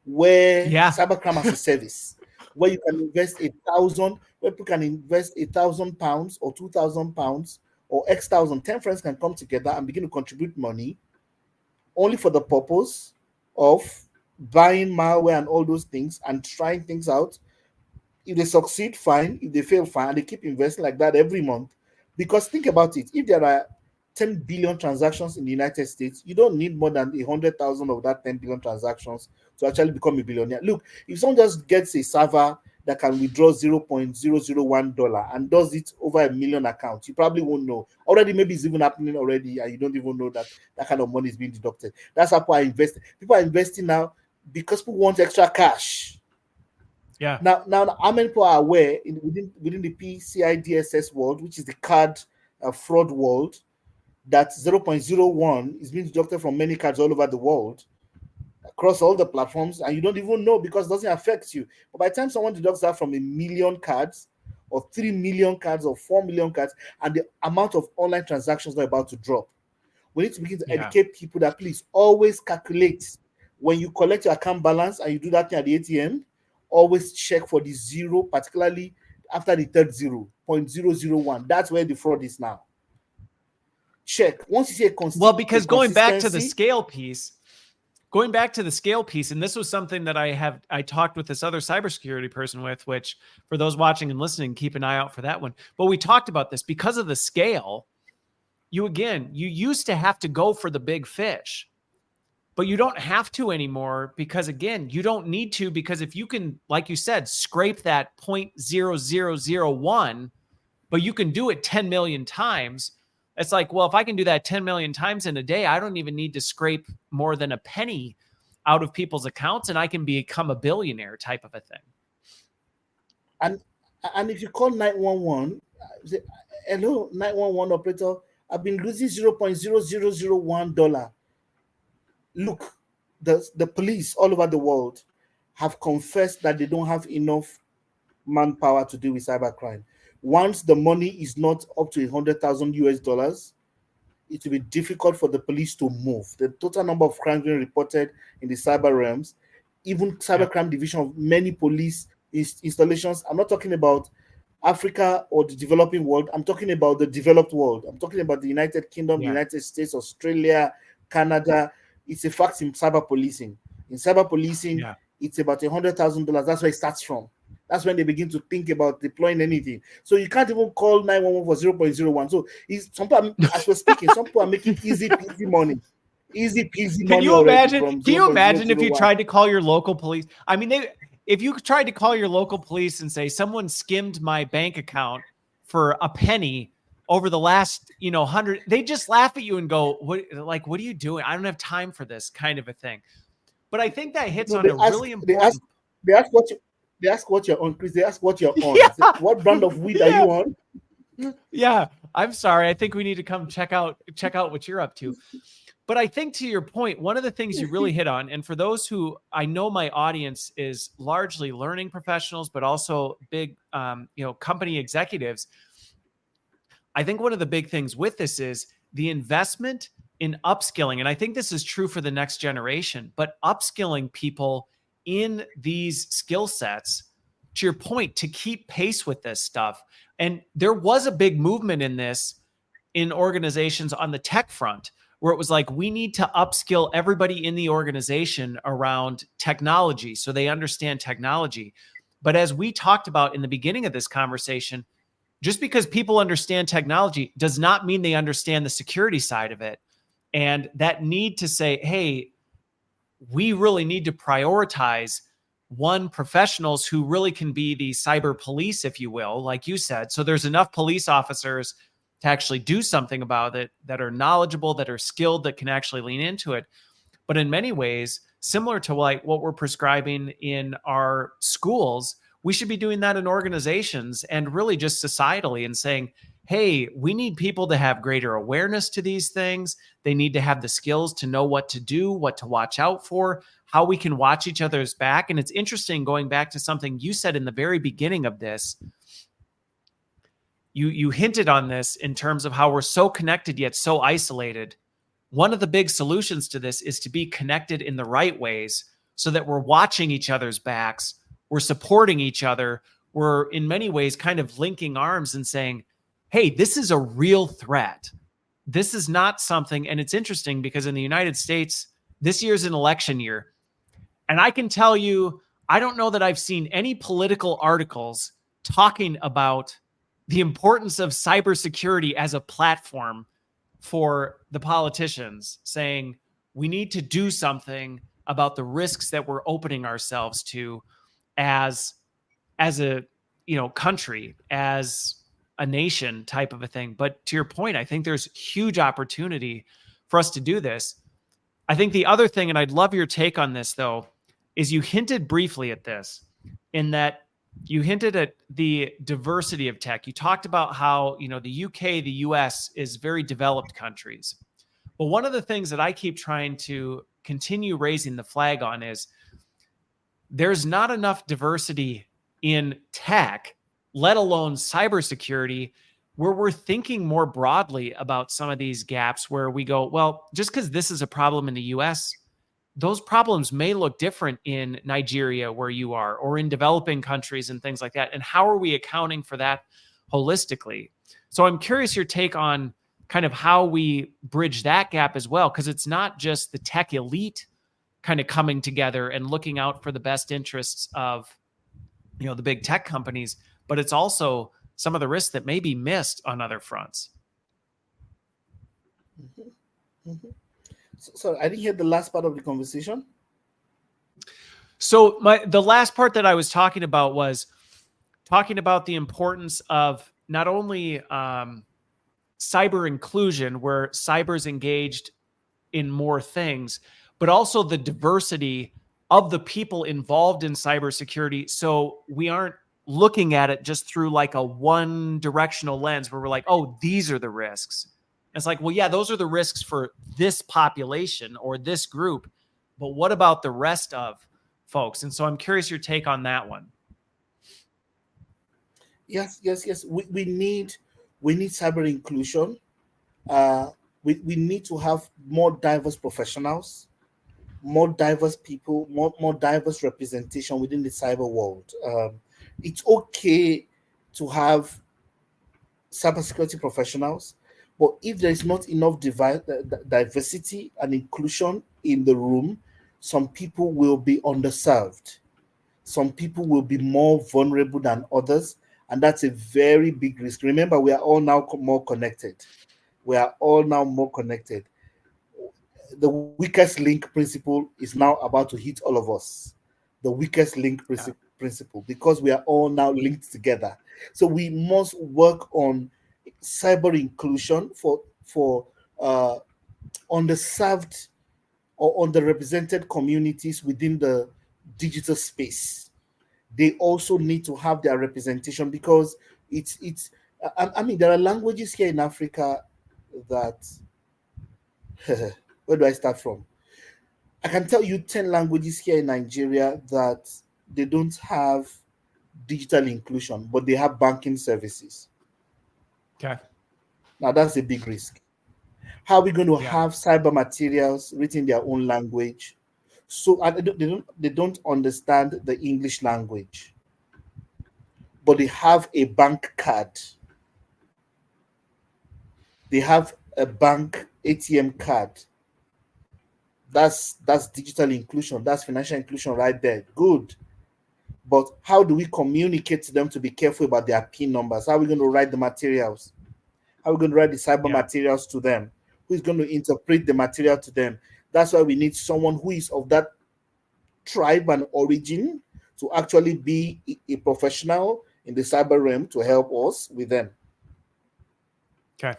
where Yeah. cybercrime as a service, where you can invest 1,000, where people can invest £1,000 or £2,000 or X thousand. 10 friends can come together and begin to contribute money only for the purpose of buying malware and all those things and trying things out. If they succeed, fine. If they fail, fine. And they keep investing like that every month. Because think about it. If there are 10 billion transactions in the United States, you don't need more than 100,000 of that 10 billion transactions to actually become a billionaire. Look, if someone just gets a server that can withdraw $0.001 and does it over a million accounts, you probably won't know. Already, maybe it's even happening already, and you don't even know that that kind of money is being deducted. That's how people are investing. People are investing now because people want extra cash. Yeah. Now, how many people are aware within the PCI DSS world, which is the card fraud world, that 0.01 is being deducted from many cards all over the world across all the platforms, and you don't even know because it doesn't affect you. But by the time someone deducts that from 1 million cards, or 3 million cards, or 4 million cards, and the amount of online transactions are about to drop, we need to begin to Yeah. educate people that please always calculate when you collect your account balance and you do that thing at the ATM. Always check for the zero, particularly after the third zero, 0.001. That's where the fraud is now. Check. Once you see Well, a because consistency, going back to the scale piece, and this was something that I talked with this other cybersecurity person with, which for those watching and listening, keep an eye out for that one. But we talked about this because of the scale. You used to have to go for the big fish, but you don't have to anymore because again, you don't need to, because if you can, like you said, scrape that 0.0001, but you can do it 10 million times. It's like, well, if I can do that 10 million times in a day, I don't even need to scrape more than a penny out of people's accounts and I can become a billionaire type of a thing. and and if you call 911, say, hello, 911 operator, I've been losing $0.0001. Look, the police all over the world have confessed that they don't have enough manpower to deal with cybercrime. Once the money is not up to 100,000 US dollars, it will be difficult for the police to move. The total number of crimes being reported in the cyber realms, even cybercrime division of many police installations. I'm not talking about Africa or the developing world. I'm talking about the developed world. I'm talking about the United Kingdom, the Yeah. United States, Australia, Canada. It's a fact in cyber policing. In cyber policing, Yeah. it's about $100,000. That's where it starts from. That's when they begin to think about deploying anything. So you can't even call 911 for 0.01. So some people, as we're speaking, some people are making easy peasy money. Easy peasy Can money you already imagine? from Can you imagine if you 0.001. tried to call your local police? I mean, if you tried to call your local police and say someone skimmed my bank account for a penny over the last, 100, they just laugh at you and go, "What? Like, what are you doing? I don't have time for this," kind of a thing. But I think that hits No, on a really important. they ask what you're on, Chris. They ask what you're on. Yeah, Say, what brand of weed are yeah, you on? yeah. I'm sorry. I think we need to come check out what you're up to. But I think to your point, one of the things you really hit on, and for those who I know my audience is largely learning professionals, but also big, company executives. I think one of the big things with this is the investment in upskilling. And I think this is true for the next generation, but upskilling people in these skill sets to your point, to keep pace with this stuff. And there was a big movement in this in organizations on the tech front, where it was like, we need to upskill everybody in the organization around technology so they understand technology. But as we talked about in the beginning of this conversation, just because people understand technology does not mean they understand the security side of it. And that need to say, hey, we really need to prioritize professionals who really can be the cyber police, if you will, like you said. So there's enough police officers to actually do something about it, that are knowledgeable, that are skilled, that can actually lean into it. But in many ways, similar to like what we're prescribing in our schools, we should be doing that in organizations and really just societally, and saying, hey, we need people to have greater awareness to these things. They need to have the skills to know what to do, what to watch out for, how we can watch each other's back. And it's interesting, going back to something you said in the very beginning of this, you hinted on this in terms of how we're so connected yet so isolated. One of the big solutions to this is to be connected in the right ways, so that we're watching each other's backs, we're supporting each other, we're in many ways kind of linking arms and saying, hey, this is a real threat. This is not something, and it's interesting because in the United States, this year's an election year. And I can tell you, I don't know that I've seen any political articles talking about the importance of cybersecurity as a platform for the politicians, saying we need to do something about the risks that we're opening ourselves to as a country, as a nation type of a thing. But to your point, I think there's huge opportunity for us to do this. I think the other thing, and I'd love your take on this though, is you hinted briefly at this, in that you hinted at the diversity of tech. You talked about how, the UK, the US is very developed countries. But one of the things that I keep trying to continue raising the flag on is there's not enough diversity in tech, let alone cybersecurity, where we're thinking more broadly about some of these gaps, where we go, well, just because this is a problem in the US, those problems may look different in Nigeria, where you are, or in developing countries and things like that. And how are we accounting for that holistically? So I'm curious your take on kind of how we bridge that gap as well, because it's not just the tech elite kind of coming together and looking out for the best interests of, the big tech companies, but it's also some of the risks that may be missed on other fronts. Mm-hmm. Mm-hmm. So I didn't hear the last part of the conversation. So the last part that I was talking about was talking about the importance of not only cyber inclusion, where cyber's engaged in more things, but also the diversity of the people involved in cybersecurity. So we aren't looking at it just through like a one directional lens where we're like, oh, these are the risks. It's like, well, yeah, those are the risks for this population or this group, but what about the rest of folks? And so I'm curious your take on that one. Yes. We need cyber inclusion. We need to have more diverse professionals, more diverse people, more diverse representation within the cyber world. It's okay to have cybersecurity professionals, but if there is not enough diversity and inclusion in the room, some people will be underserved. Some people will be more vulnerable than others, and that's a very big risk. Remember, we are all now more connected. The weakest link principle is now about to hit all of us. The weakest link principle, because we are all now linked together. So we must work on cyber inclusion for underserved or underrepresented communities within the digital space. They also need to have their representation, because I mean, there are languages here in Africa that where do I start from? I can tell you 10 languages here in Nigeria that they don't have digital inclusion, but they have banking services. Okay. Now that's a big risk. How are we going to have cyber materials written in their own language? So they don't understand the English language. but they have a bank card. They have a bank ATM card. That's digital inclusion. That's financial inclusion right there. Good. But how do we communicate to them to be careful about their PIN numbers? How are we going to write the materials? How are we going to write the cyber Yeah. materials to them? Who is going to interpret the material to them? That's why we need someone who is of that tribe and origin to actually be a professional in the cyber realm to help us with them. Okay.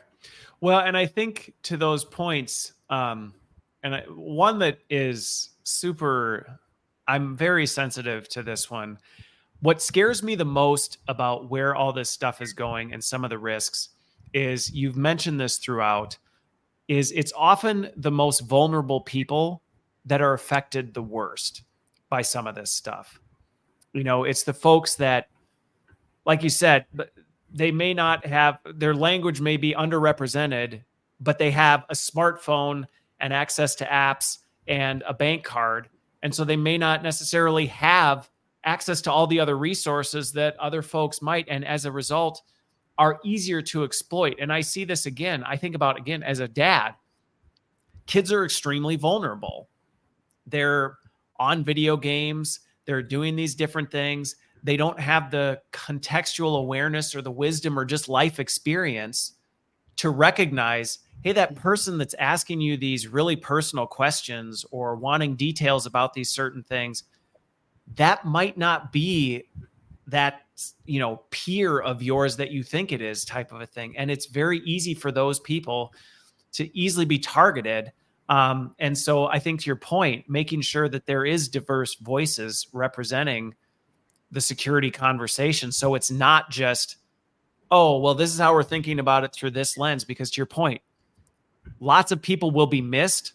Well, and I think to those points, one that is super, I'm very sensitive to this one. What scares me the most about where all this stuff is going and some of the risks is, you've mentioned this throughout, is it's often the most vulnerable people that are affected the worst by some of this stuff. It's the folks that, like you said, they may not have, their language may be underrepresented, but they have a smartphone and access to apps and a bank card. And so they may not necessarily have access to all the other resources that other folks might. And as a result, are easier to exploit. And I see this again. I think about, again, as a dad, kids are extremely vulnerable. They're on video games, they're doing these different things. They don't have the contextual awareness or the wisdom or just life experience to recognize, hey, that person that's asking you these really personal questions or wanting details about these certain things, that might not be that, peer of yours that you think it is, type of a thing. And it's very easy for those people to easily be targeted. And so I think, to your point, making sure that there is diverse voices representing the security conversation. So it's not just, oh, well, this is how we're thinking about it through this lens, because to your point, lots of people will be missed,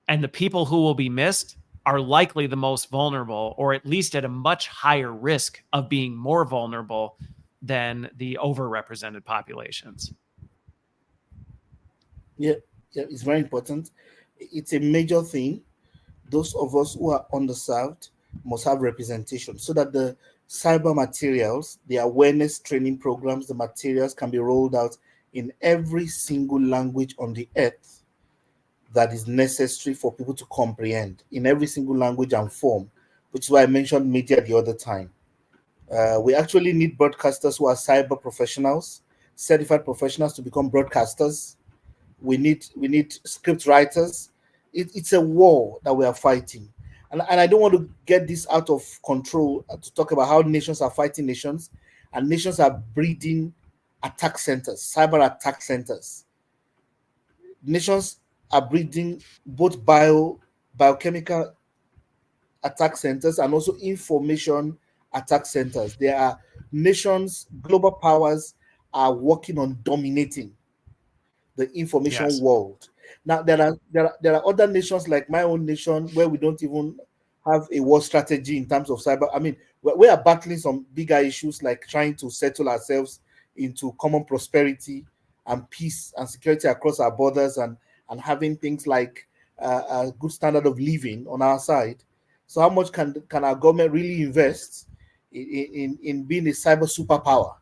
and the people who will be missed are likely the most vulnerable, or at least at a much higher risk of being more vulnerable than the overrepresented populations. Yeah, it's very important. It's a major thing. Those of us who are underserved must have representation so that the cyber materials, the awareness training programs, the materials can be rolled out in every single language on the earth that is necessary for people to comprehend, in every single language and form, which is why I mentioned media the other time. We actually need broadcasters who are cyber professionals, certified professionals to become broadcasters. We need script writers. It's a war that we are fighting, and I don't want to get this out of control to talk about how nations are fighting nations, and nations are breeding attack centers, cyber attack centers. Nations are breeding both biochemical attack centers and also information attack centers. There are nations, global powers are working on dominating the information Yes. world. Now there are other nations like my own nation where we don't even have a war strategy in terms of cyber. I mean, we are battling some bigger issues like trying to settle ourselves into common prosperity and peace and security across our borders, and having things like a good standard of living on our side. So how much can our government really invest in being a cyber superpower?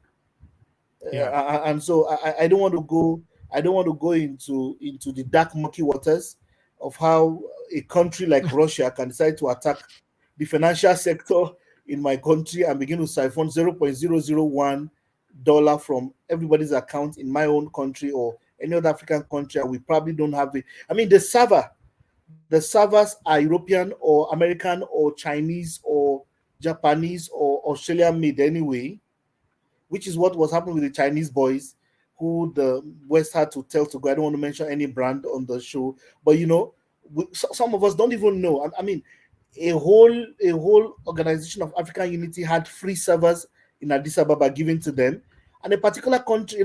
Yeah. And so I don't want to go. I don't want to go into the dark murky waters of how a country like Russia can decide to attack the financial sector in my country and begin to siphon $0.001 from everybody's account in my own country or any other African country, and we probably don't have it. I mean, the servers are European or American or Chinese or Japanese or Australian made anyway, which is what was happening with the Chinese boys who the West had to tell to go. I don't want to mention any brand on the show, but some of us don't even know. I mean, a whole organization of African Unity had free servers in Addis Ababa given to them, and a particular country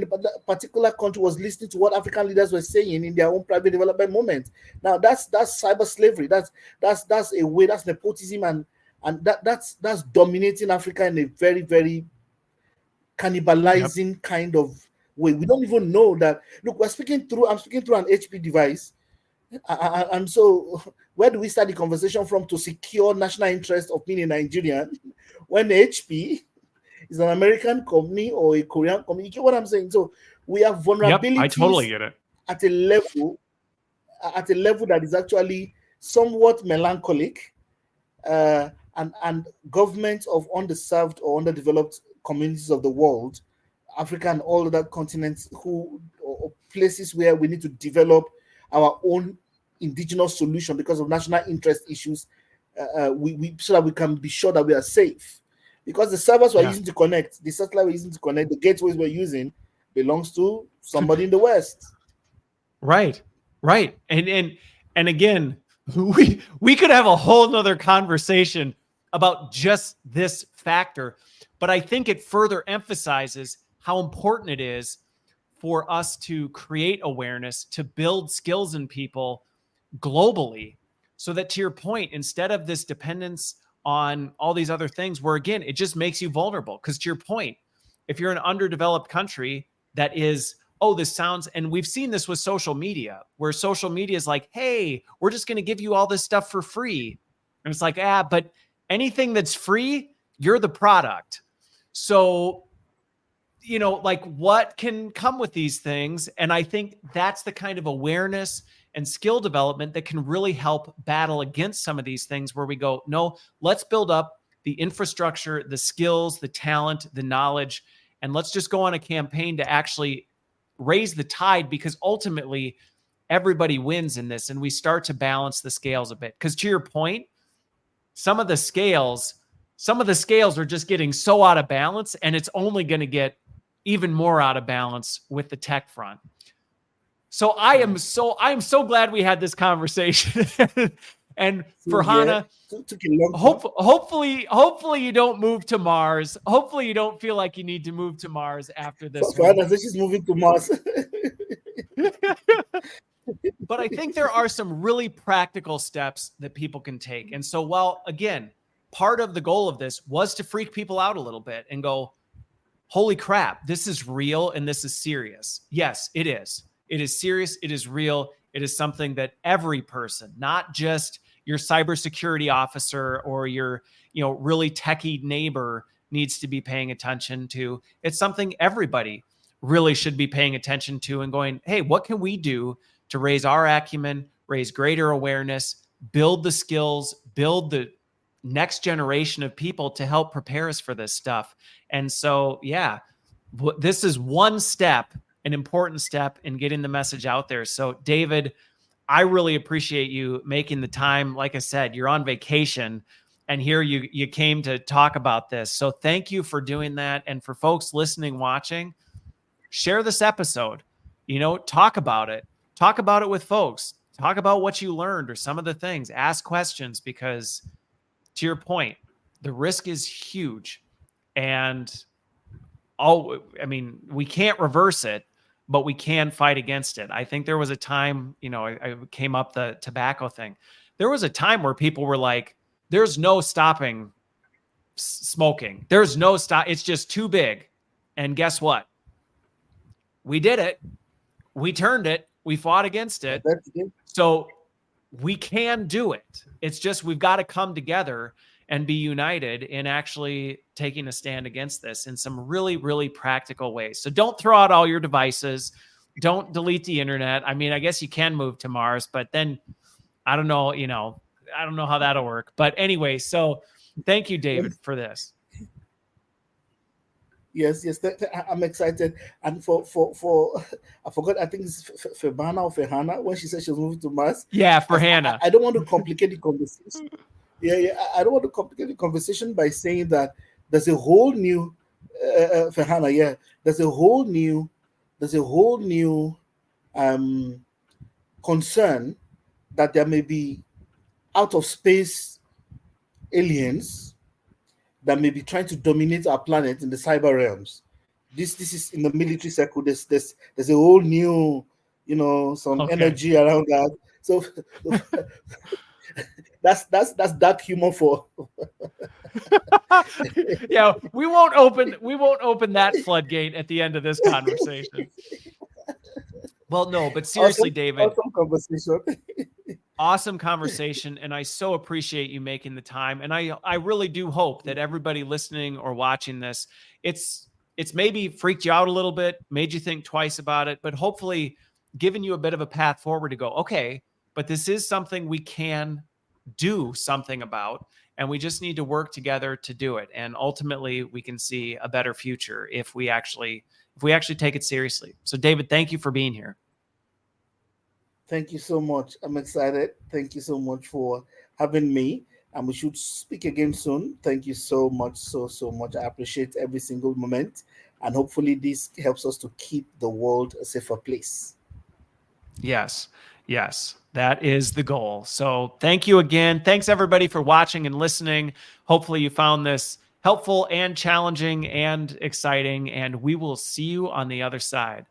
was listening to what African leaders were saying in their own private development moment. Now that's cyber slavery. That's a way. That's nepotism, and that's dominating Africa in a very, very cannibalizing kind of way. We don't even know that. Look, I'm speaking through an HP device, and so where do we start the conversation from to secure national interest of being a Nigerian when HP is an American company or a Korean company. You get what I'm saying? So we have Yep, I totally vulnerabilities get it. at a level that is actually somewhat melancholic, and governments of underserved or underdeveloped communities of the world, Africa and all other continents, or places where we need to develop our own indigenous solution because of national interest issues, so that we can be sure that we are safe. Because the servers we're using to connect, the satellite we're using to connect, the gateways we're using belongs to somebody in the West. Right. And again, we could have a whole nother conversation about just this factor, but I think it further emphasizes how important it is for us to create awareness, to build skills in people globally, so that, to your point, instead of this dependence on all these other things where, again, it just makes you vulnerable. Because to your point, if you're an underdeveloped country that is, oh, this sounds, and we've seen this with social media, where social media is like, hey, we're just going to give you all this stuff for free. And it's like, but anything that's free, you're the product. So, like, what can come with these things? And I think that's the kind of awareness and skill development that can really help battle against some of these things, where we go, no, let's build up the infrastructure, the skills, the talent, the knowledge, and let's just go on a campaign to actually raise the tide, because ultimately everybody wins in this, and we start to balance the scales a bit. Because to your point, some of the scales are just getting so out of balance, and it's only going to get even more out of balance with the tech front. So I am so glad we had this conversation. And for Hannah, hopefully you don't move to Mars. Hopefully you don't feel like you need to move to Mars after this. For Hannah, she's moving to Mars. But I think there are some really practical steps that people can take. And so, while, again, part of the goal of this was to freak people out a little bit and go, holy crap, this is real and this is serious. Yes, it is. It is serious. It is real. It is something that every person, not just your cybersecurity officer or your, really techie neighbor, needs to be paying attention to. It's something everybody really should be paying attention to and going, hey, what can we do to raise our acumen, raise greater awareness, build the skills, build the next generation of people to help prepare us for this stuff. And so, this is one step, an important step in getting the message out there. So, David, I really appreciate you making the time. Like I said, you're on vacation, and here you came to talk about this. So thank you for doing that. And for folks listening, watching, share this episode, talk about it. Talk about it with folks. Talk about what you learned or some of the things. Ask questions, because to your point, the risk is huge. And we can't reverse it, but we can fight against it. I think there was a time, I came up the tobacco thing. There was a time where people were like, there's no stopping smoking. There's no stop. It's just too big. And guess what? We did it. We turned it. We fought against it. So we can do it. It's just, we've got to come together and be united in actually taking a stand against this in some really, really practical ways. So don't throw out all your devices. Don't delete the internet. I mean, I guess you can move to Mars, but then I don't know, I don't know how that'll work. But anyway, so thank you, David, for this. Yes, I'm excited. And for I forgot, I think it's Febana or Fehana, when she said she was moving to Mars. Yeah, for Hannah. I don't want to complicate the conversation. I don't want to complicate the conversation by saying that there's a whole new Fehana, there's a whole new concern that there may be out of space aliens that may be trying to dominate our planet in the cyber realms. This is in the military circle. There's a whole new, some energy around that. So that's dark humor for. Yeah, we won't open that floodgate at the end of this conversation. Well, no, but seriously, David. Awesome conversation. awesome conversation, and I so appreciate you making the time. And I really do hope that everybody listening or watching this, it's maybe freaked you out a little bit, made you think twice about it, but hopefully given you a bit of a path forward to go, okay, but this is something we can do something about, and we just need to work together to do it. And ultimately we can see a better future if we actually take it seriously. So David, thank you for being here. Thank you so much. I'm excited. Thank you so much for having me. And we should speak again soon. Thank you so much, so much. I appreciate every single moment. And hopefully this helps us to keep the world a safer place. Yes. Yes. That is the goal. So thank you again. Thanks everybody for watching and listening. Hopefully you found this helpful and challenging and exciting, and we will see you on the other side.